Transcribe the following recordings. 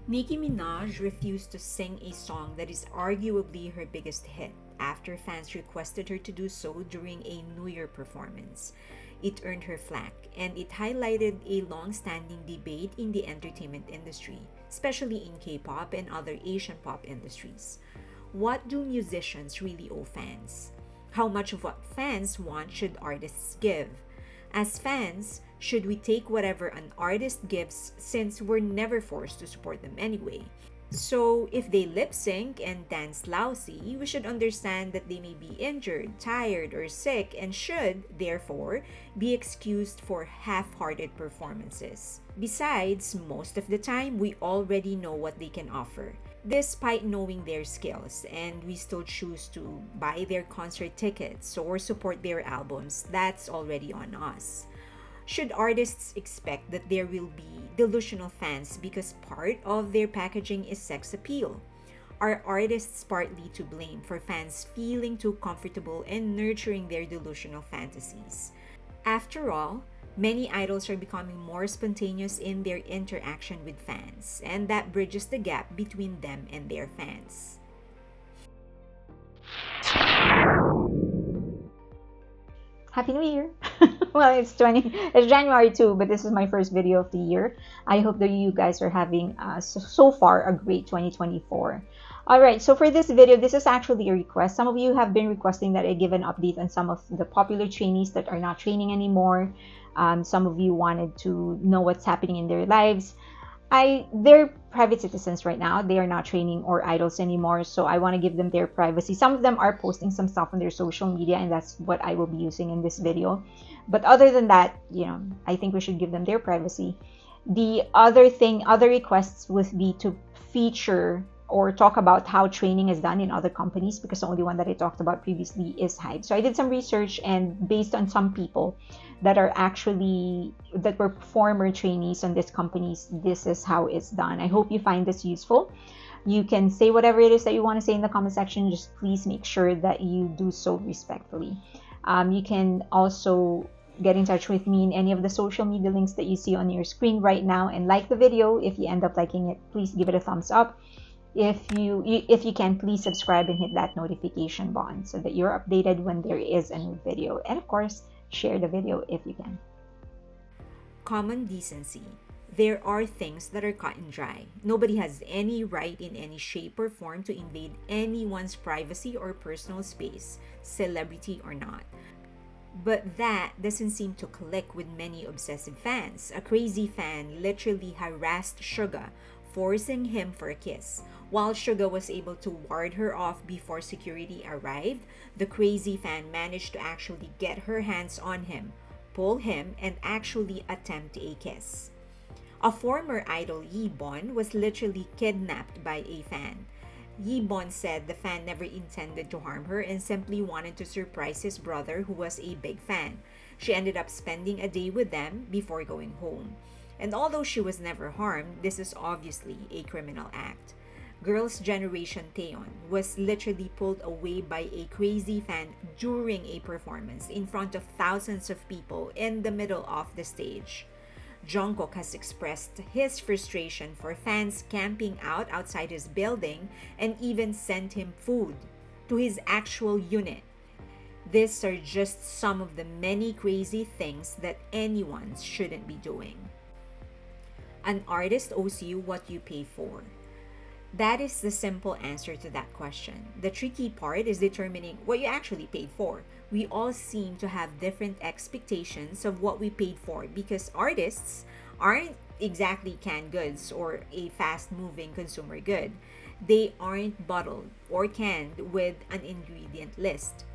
Nicki Minaj refused to sing a song that is arguably her biggest hit after fans requested her to do so during a New Year performance. It earned her flack, and it highlighted a long standing debate in the entertainment industry, especially in K pop and other Asian pop industries. What do musicians really owe fans? How much of what fans want should artists give? As fans, should we take whatever an artist gives since we're never forced to support them anyway? So, if they lip sync and dance lousy, we should understand that they may be injured, tired, or sick and should, therefore, be excused for half hearted performances. Besides, most of the time, we already know what they can offer. Despite knowing their skills, and we still choose to buy their concert tickets or support their albums, that's already on us. Should artists expect that there will be delusional fans because part of their packaging is sex appeal? Are artists partly to blame for fans feeling too comfortable and nurturing their delusional fantasies? After all, many idols are becoming more spontaneous in their interaction with fans, and that bridges the gap between them and their fans. Happy New Year! Well, it's January too, but this is my first video of the year. I hope that you guys are having so far a great 2024. Alright, so for this video, this is actually a request. Some of you have been requesting that I give an update on some of the popular trainees that are not training anymore. Some of you wanted to know what's happening in their lives. They're private citizens right now. They are not training or idols anymore, so I want to give them their privacy. Some of them are posting some stuff on their social media, and that's what I will be using in this video. But other than that, I think we should give them their privacy. The other requests would be to feature or talk about how training is done in other companies, because the only one that I talked about previously is Hype. So I did some research, and based on some people that were former trainees on these companies, this is how it's done. I hope you find this useful. You can say whatever it is that you want to say in the comment section. Just please make sure that you do so respectfully. You can also get in touch with me in any of the social media links that you see on your screen right now, and like the video. If you end up liking it, please give it a thumbs up. If you can, please subscribe and hit that notification button so that you're updated when there is a new video. And of course, share the video if you can. Common decency. There are things that are cut and dry. Nobody has any right in any shape or form to invade anyone's privacy or personal space, celebrity or not. But that doesn't seem to click with many obsessive fans. A crazy fan literally harassed Suga, forcing him for a kiss. While Suga was able to ward her off before security arrived, the crazy fan managed to actually get her hands on him, pull him, and actually attempt a kiss. A former idol, Yibon, was literally kidnapped by a fan. Yibon said the fan never intended to harm her and simply wanted to surprise his brother, who was a big fan. She ended up spending a day with them before going home. And although she was never harmed, this is obviously a criminal act. Girls' Generation Taeyeon was literally pulled away by a crazy fan during a performance in front of thousands of people in the middle of the stage. Jungkook has expressed his frustration for fans camping outside his building and even sent him food to his actual unit. These are just some of the many crazy things that anyone shouldn't be doing. An artist owes you what you pay for. That is the simple answer to that question. The tricky part is determining what you actually paid for. We all seem to have different expectations of what we paid for because artists aren't exactly canned goods or a fast-moving consumer good. They aren't bottled or canned with an ingredient list.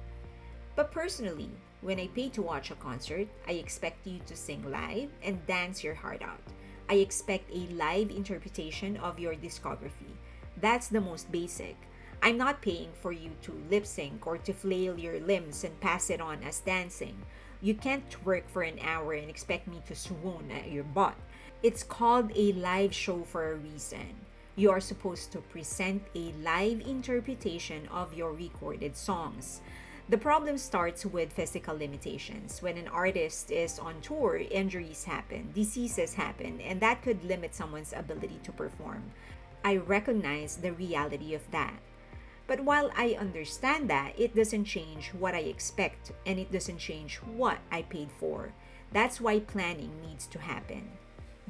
But personally, when I pay to watch a concert, I expect you to sing live and dance your heart out. I expect a live interpretation of your discography. That's the most basic. I'm not paying for you to lip sync or to flail your limbs and pass it on as dancing. You can't work for an hour and expect me to swoon at your butt. It's called a live show for a reason. You are supposed to present a live interpretation of your recorded songs. The problem starts with physical limitations. When an artist is on tour, injuries happen, diseases happen, and that could limit someone's ability to perform. I recognize the reality of that. But while I understand that, it doesn't change what I expect and it doesn't change what I paid for. That's why planning needs to happen.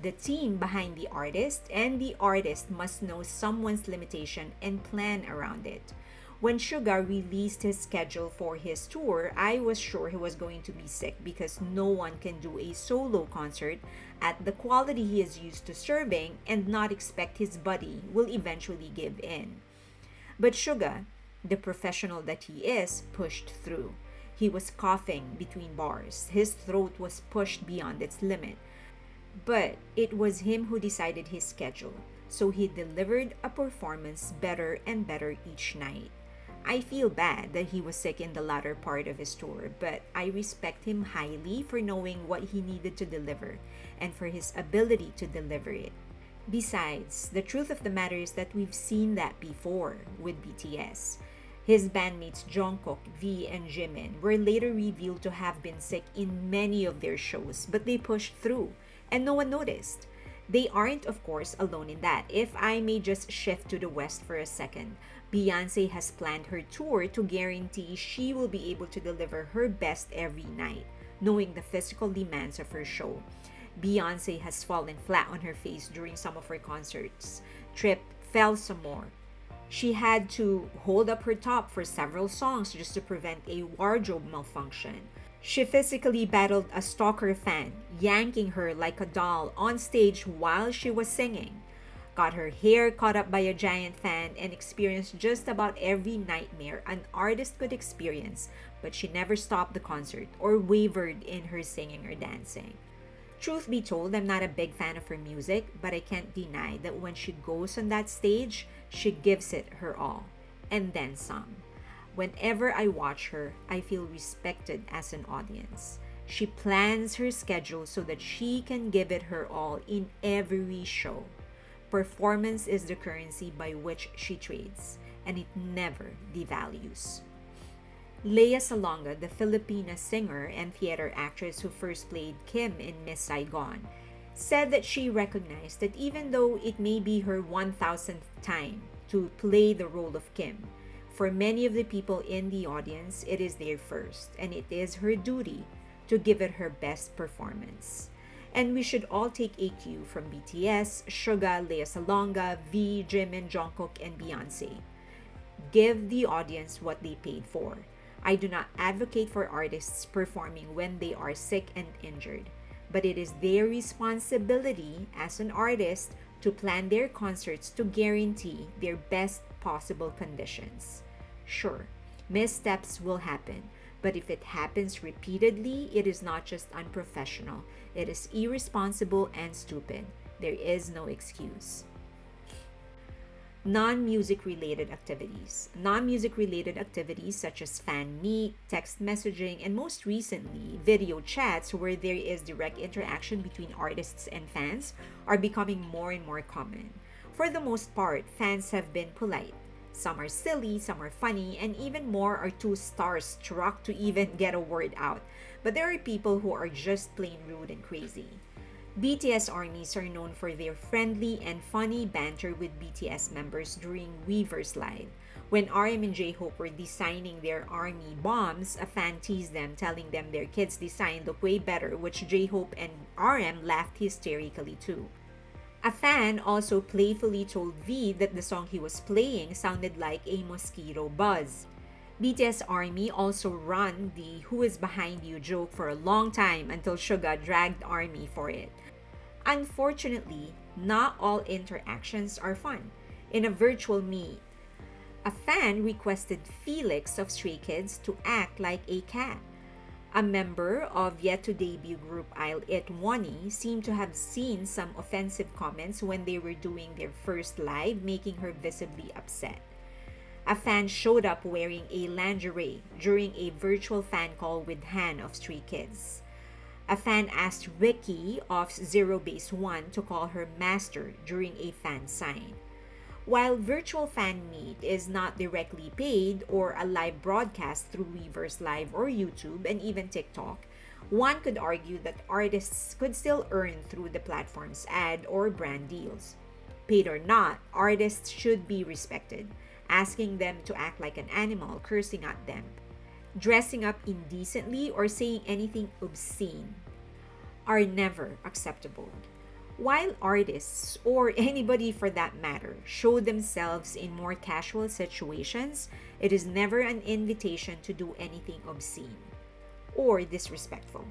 The team behind the artist and the artist must know someone's limitation and plan around it. When Suga released his schedule for his tour, I was sure he was going to be sick because no one can do a solo concert at the quality he is used to serving and not expect his body will eventually give in. But Suga, the professional that he is, pushed through. He was coughing between bars. His throat was pushed beyond its limit. But it was him who decided his schedule, so he delivered a performance better and better each night. I feel bad that he was sick in the latter part of his tour, but I respect him highly for knowing what he needed to deliver and for his ability to deliver it. Besides, the truth of the matter is that we've seen that before with BTS. His bandmates Jungkook, V, and Jimin were later revealed to have been sick in many of their shows, but they pushed through, and no one noticed. They aren't, of course, alone in that. If I may just shift to the West for a second, Beyonce has planned her tour to guarantee she will be able to deliver her best every night, knowing the physical demands of her show. Beyonce has fallen flat on her face during some of her concerts, tripped, fell some more. She had to hold up her top for several songs just to prevent a wardrobe malfunction. She physically battled a stalker fan, yanking her like a doll on stage while she was singing. Got her hair caught up by a giant fan and experienced just about every nightmare an artist could experience, but she never stopped the concert or wavered in her singing or dancing. Truth be told, I'm not a big fan of her music, but I can't deny that when she goes on that stage, she gives it her all, and then some. Whenever I watch her, I feel respected as an audience. She plans her schedule so that she can give it her all in every show. Performance is the currency by which she trades, and it never devalues. Lea Salonga, the Filipina singer and theater actress who first played Kim in Miss Saigon, said that she recognized that even though it may be her 1000th time to play the role of Kim, for many of the people in the audience, it is their first, and it is her duty to give it her best performance. And we should all take a cue from BTS, Suga, Lea Salonga, V, Jimin, Jungkook, and Beyonce. Give the audience what they paid for. I do not advocate for artists performing when they are sick and injured, but it is their responsibility as an artist to plan their concerts to guarantee their best possible conditions. Sure, missteps will happen, but if it happens repeatedly, it is not just unprofessional, it is irresponsible and stupid. There is no excuse. Non-music related activities. Non-music related activities such as fan meet, text messaging, and most recently, video chats where there is direct interaction between artists and fans are becoming more and more common. For the most part, fans have been polite. Some are silly, some are funny, and even more are too starstruck to even get a word out. But there are people who are just plain rude and crazy. BTS armies are known for their friendly and funny banter with BTS members during Weverse Live. When RM and J-Hope were designing their army bombs, a fan teased them, telling them their kids' design looked way better, which J-Hope and RM laughed hysterically too. A fan also playfully told V that the song he was playing sounded like a mosquito buzz. BTS ARMY also ran the "Who is behind you" joke for a long time until Suga dragged ARMY for it. Unfortunately, not all interactions are fun. In a virtual meet, a fan requested Felix of Stray Kids to act like a cat. A member of yet-to-debut group I'll It Wani seemed to have seen some offensive comments when they were doing their first live, making her visibly upset. A fan showed up wearing a lingerie during a virtual fan call with Han of Stray Kids. A fan asked Ricky of Zero Base One to call her master during a fan sign. While virtual fan meet is not directly paid or a live broadcast through Weverse Live or YouTube and even TikTok, one could argue that artists could still earn through the platform's ad or brand deals. Paid or not, artists should be respected. Asking them to act like an animal, cursing at them, dressing up indecently, or saying anything obscene are never acceptable. While artists, or anybody for that matter, show themselves in more casual situations, it is never an invitation to do anything obscene or disrespectful.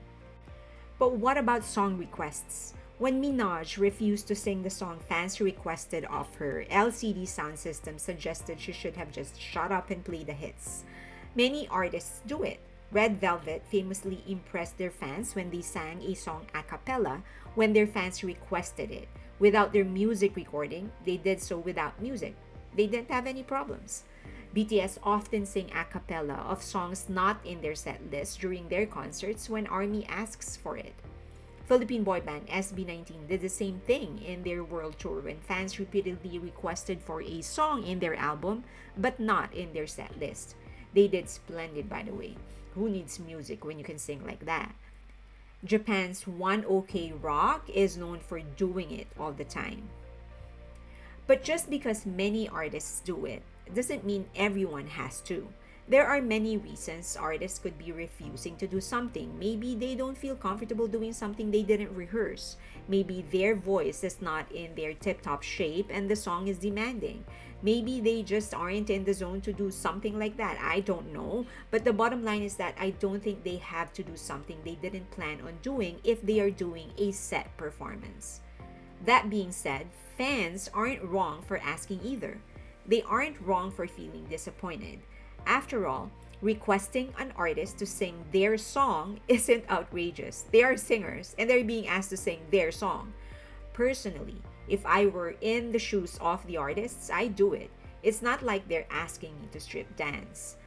But what about song requests? When Minaj refused to sing the song fans requested of her, LCD Sound System suggested she should have just shut up and play the hits. Many artists do it. Red Velvet famously impressed their fans when they sang a song a cappella when their fans requested it. Without their music recording, they did so without music. They didn't have any problems. BTS often sing a cappella of songs not in their set list during their concerts when ARMY asks for it. Philippine boy band SB19 did the same thing in their world tour when fans repeatedly requested for a song in their album but not in their set list. They did splendid, by the way. Who needs music when you can sing like that? Japan's One OK Rock is known for doing it all the time. But just because many artists do it doesn't mean everyone has to. There are many reasons artists could be refusing to do something. Maybe they don't feel comfortable doing something they didn't rehearse. Maybe their voice is not in their tip-top shape and the song is demanding. Maybe they just aren't in the zone to do something like that. I don't know. But the bottom line is that I don't think they have to do something they didn't plan on doing if they are doing a set performance. That being said, fans aren't wrong for asking either. They aren't wrong for feeling disappointed. After all, requesting an artist to sing their song isn't outrageous. They are singers and they're being asked to sing their song. Personally, if I were in the shoes of the artists, I'd do it. It's not like they're asking me to strip dance.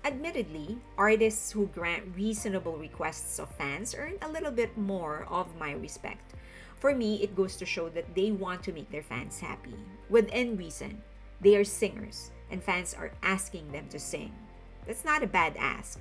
Admittedly, artists who grant reasonable requests of fans earn a little bit more of my respect. For me, it goes to show that they want to make their fans happy. Within reason, they are singers and fans are asking them to sing. That's not a bad ask.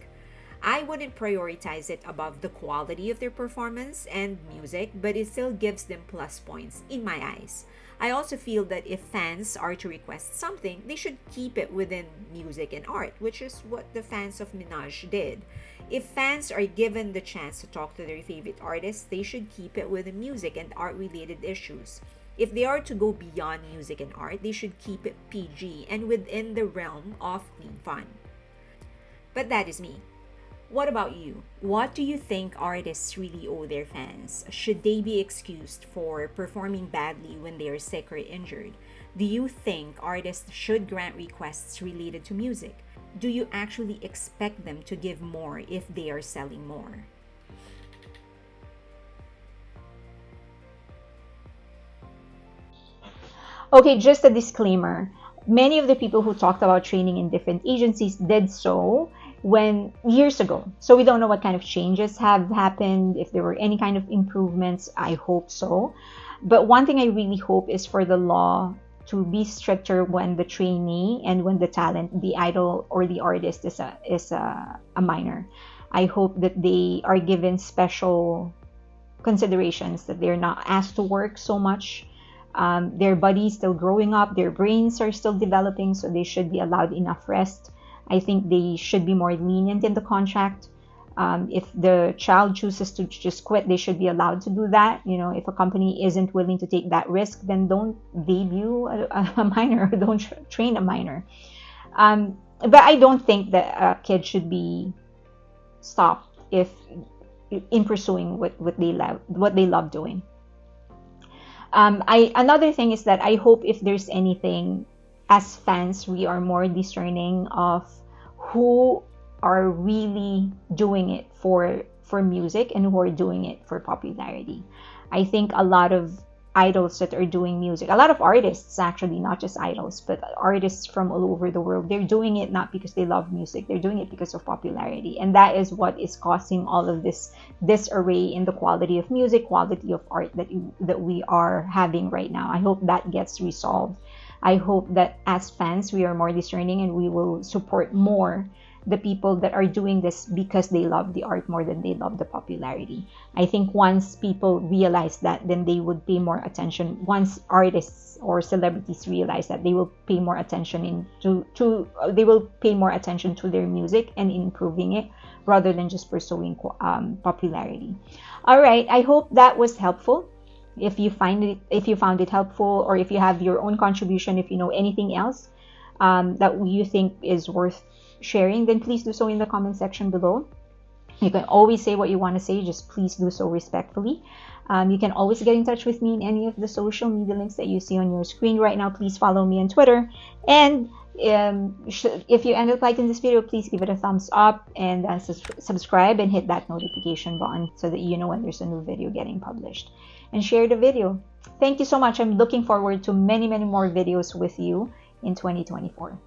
I wouldn't prioritize it above the quality of their performance and music, but it still gives them plus points in my eyes. I also feel that if fans are to request something, they should keep it within music and art, which is what the fans of Minaj did. If fans are given the chance to talk to their favorite artists, they should keep it within music and art related issues. If they are to go beyond music and art, they should keep it PG and within the realm of clean fun. But that is me. What about you? What do you think artists really owe their fans? Should they be excused for performing badly when they are sick or injured? Do you think artists should grant requests related to music? Do you actually expect them to give more if they are selling more? Okay, just a disclaimer. Many of the people who talked about training in different agencies did so when years ago. So we don't know what kind of changes have happened, if there were any kind of improvements. I hope so. But one thing I really hope is for the law to be stricter when the trainee and when the talent, the idol or the artist is a minor. I hope that they are given special considerations, that they're not asked to work so much. Their body's still growing up, their brains are still developing, so they should be allowed enough rest. I think they should be more lenient in the contract. If the child chooses to just quit, they should be allowed to do that. You know, if a company isn't willing to take that risk, then don't debut a minor, or don't train a minor. But I don't think that a kid should be stopped if in pursuing what they love doing. Another thing is that I hope if there's anything, as fans, we are more discerning of who are really doing it for music and who are doing it for popularity. I think a lot of idols that are doing music, a lot of artists actually, not just idols, but artists from all over the world, they're doing it not because they love music, they're doing it because of popularity. And that is what is causing all of this disarray in the quality of music, quality of art that we are having right now. I hope that gets resolved. I hope that as fans, we are more discerning and we will support more the people that are doing this because they love the art more than they love the popularity. I think once people realize that, then they would pay more attention. Once artists or celebrities realize that, they will pay more attention they will pay more attention to their music and improving it rather than just pursuing popularity. All right, I hope that was helpful. If you found it helpful, or if you have your own contribution, if you know anything else that you think is worth sharing, then please do so in the comment section below. You can always say what you want to say, just please do so respectfully. You can always get in touch with me in any of the social media links that you see on your screen right now. Please follow me on Twitter. And if you end up liking this video, please give it a thumbs up and subscribe and hit that notification button so that you know when there's a new video getting published. And share the video. Thank you so much. I'm looking forward to many, many more videos with you in 2024.